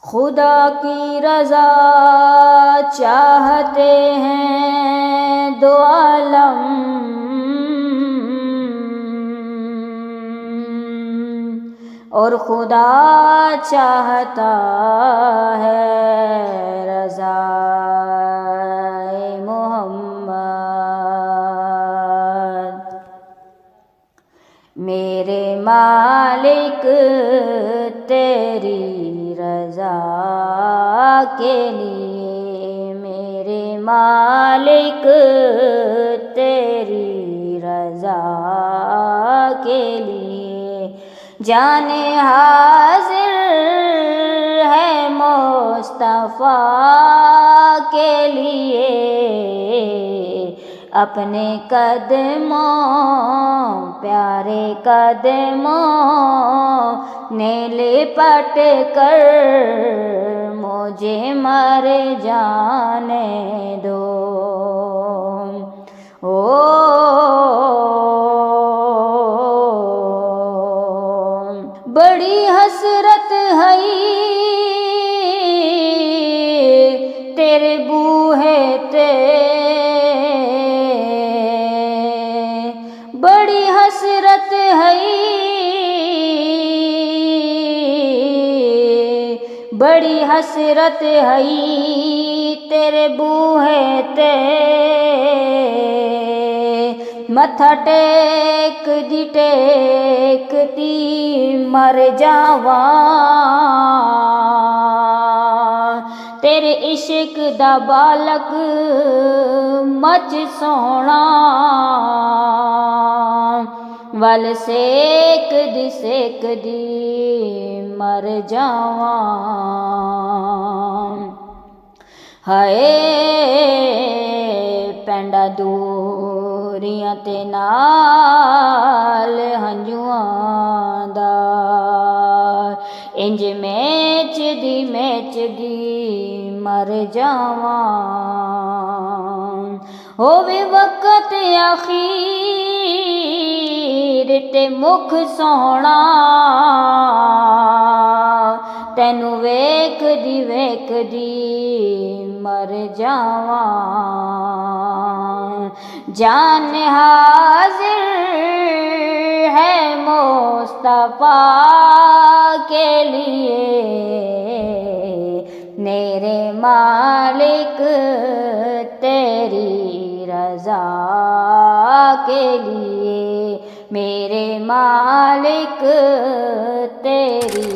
خدا کی رضا چاہتے ہیں دو عالم، اور خدا چاہتا ہے رضا محمد۔ میرے مالک تیری رضا کے لیے، میرے مالک تیری رضا کے لیے، جان حاضر ہے مصطفیٰ کے لیے، اپنے قدموں پیارے قدموں نے لپٹ کر مجھے مر جانے دو۔ بڑی حسرت ہے تیرے بوہے تے، بڑی حسرت ہے، بڑی حسرت ہے تیرے بوہے تے، متھا ٹیک ٹیکتی مر جاواں، تیرے عشق دا بالک مچ سونا، ول سیک دی مر جاواں۔ ہائے پینڈا دوریاں تے نال ہنجواں دا، انج میچ دی مر جاواں۔ ہووے وقت اخیر تے مکھ سونا، تینوں ویکھ دی مر جاواں۔ جان حاضر ہے مصطفیٰ کے لیے، میرے مالک تیری رضا کے لیے، میرے مالک تیری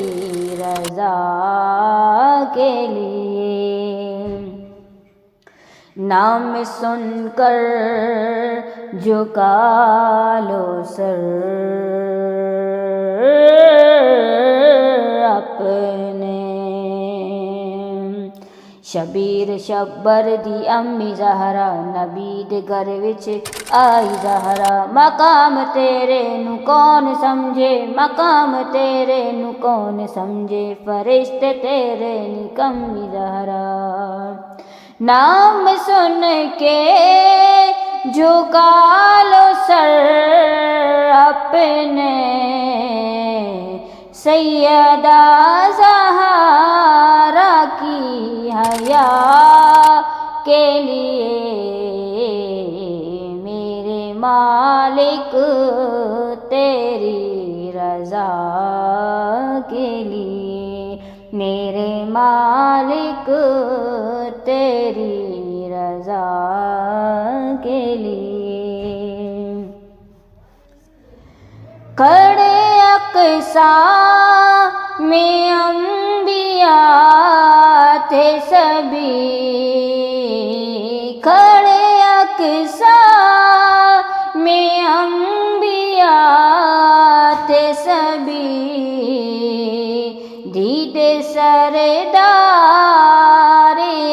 رضا کے لیے۔ نام سن کر جھکا لو سر اپنے، شبیر شبر دی امی زہرا، نبی دے گھر وچ آئی زہرا، مقام تیرے نو کون سمجھے، مقام تیرے نو کون سمجھے، فرشتے تیرے نکمی زہرا۔ نام سن کے جھکا لو سر اپنے، سیدہ زہرا کی حیا کے لیے، میرے مالک تیری رضا کے لیے، میرے مالک تیری رضا کے لیے۔ کھڑے اقصیٰ میں انبیاء تھے سبھی، کھڑے اقصیٰ میں انبیاء تھے سبھی، دیدے سردار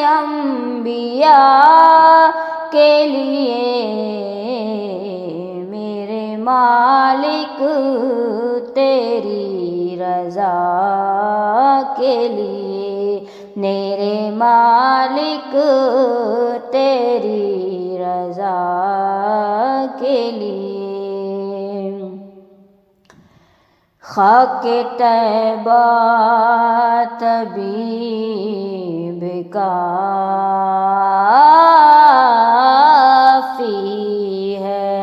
انبیاء کے لیے، میرے مالک تیری رضا کے لیے، میرے مالک تیری رضا کے لیے۔ خاک طیبہ طبیب کافی ہے،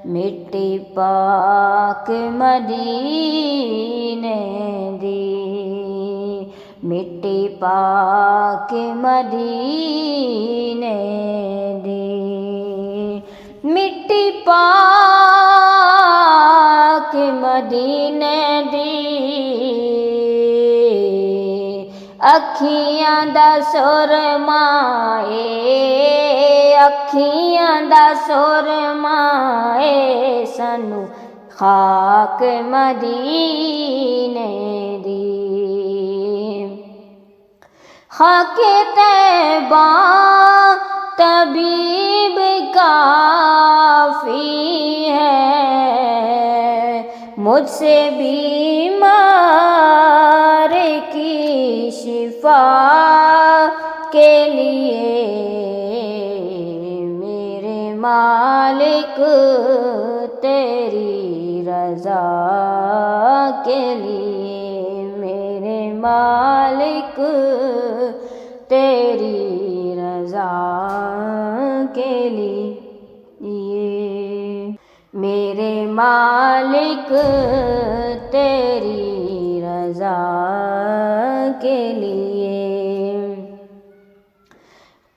مٹی پاک مدینے دی، مٹی پاک مدینے دی، مٹی پاک مدینے دی، اکھیاں دا سرما اے، اکھیاں دا سرما اے، سانو خاک مدینے دی، خاک طیبہ طبیب کافی ہے، مجھ سے بیمار کی شفا کے لیے، میرے مالک تیری رضا کے لیے، میرے مالک تیری رضا کے لیے، میرے مالک تیری رضا کے لیے،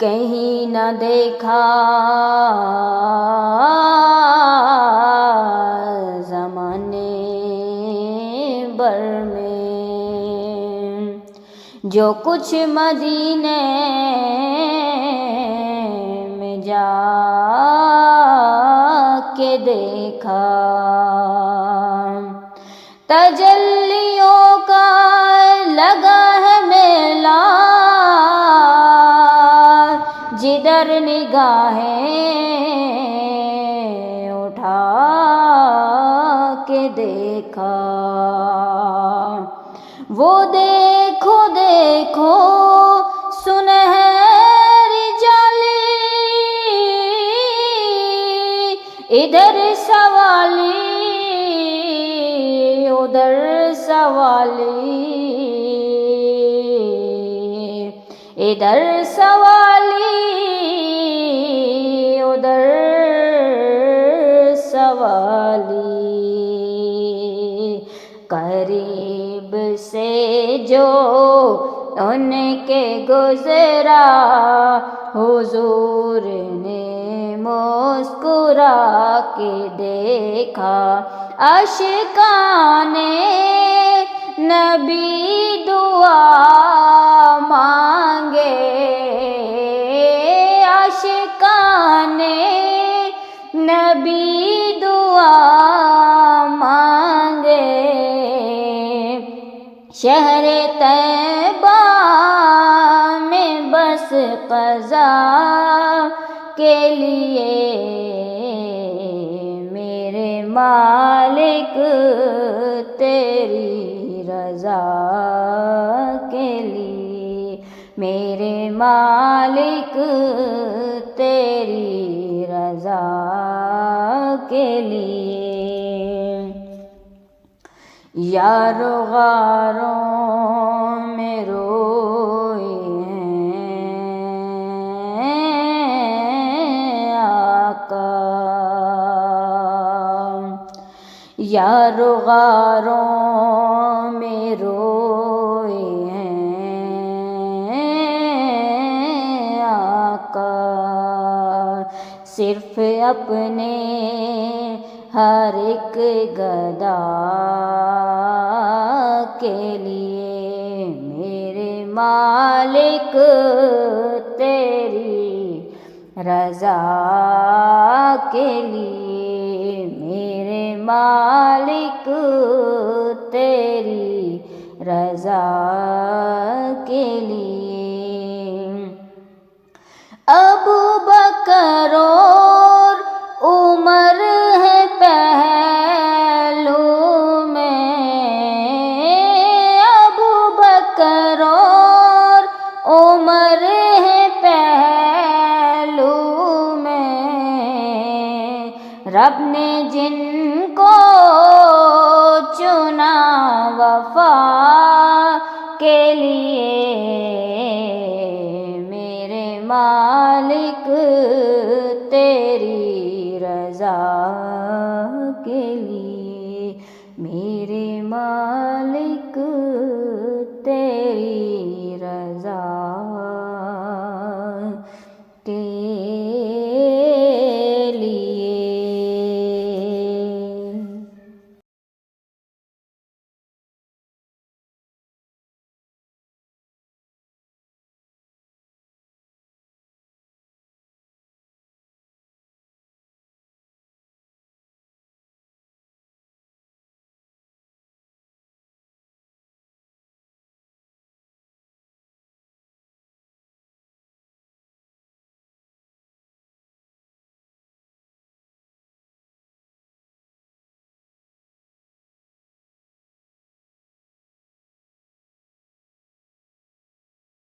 کہیں نہ دیکھا زمانے بھر میں، جو کچھ مدینے میں جا کے دیکھا، تجلیوں کا لگا ہے میلہ، جدھر نگاہیں اٹھا کے دیکھا، وہ دیکھو دیکھو سنہری جالی، ادھر سوالی ادھر سوالی، ادھر سوالی ادھر سوالی، قریب سے جو ان کے گزرا، حضور نے مسکرا کے دیکھا، اشکان نبی دعا مانگے، اشکان نبی دعا مانگے، شہر طیبہ میں بس قضا کے لیے، میرے مالک تیری رضا کے لیے، میرے مالک تیری رضا کے لیے، یارو غاروں میں روئے ہیں آقا، یارو غاروں میں روئے ہیں آقا، صرف اپنے ہر ایک گدا کے لیے، میرے مالک تیری رضا کے لیے، میرے مالک تیری رضا کے لیے، ابو بکر اور عمر ہے پہلو میں، ابو بکر اور عمر ہے پہلو میں، رب نے جن کو چنا وفا کے لیے میرے مالک تیری رضا کے لیے، میرے مالک تیری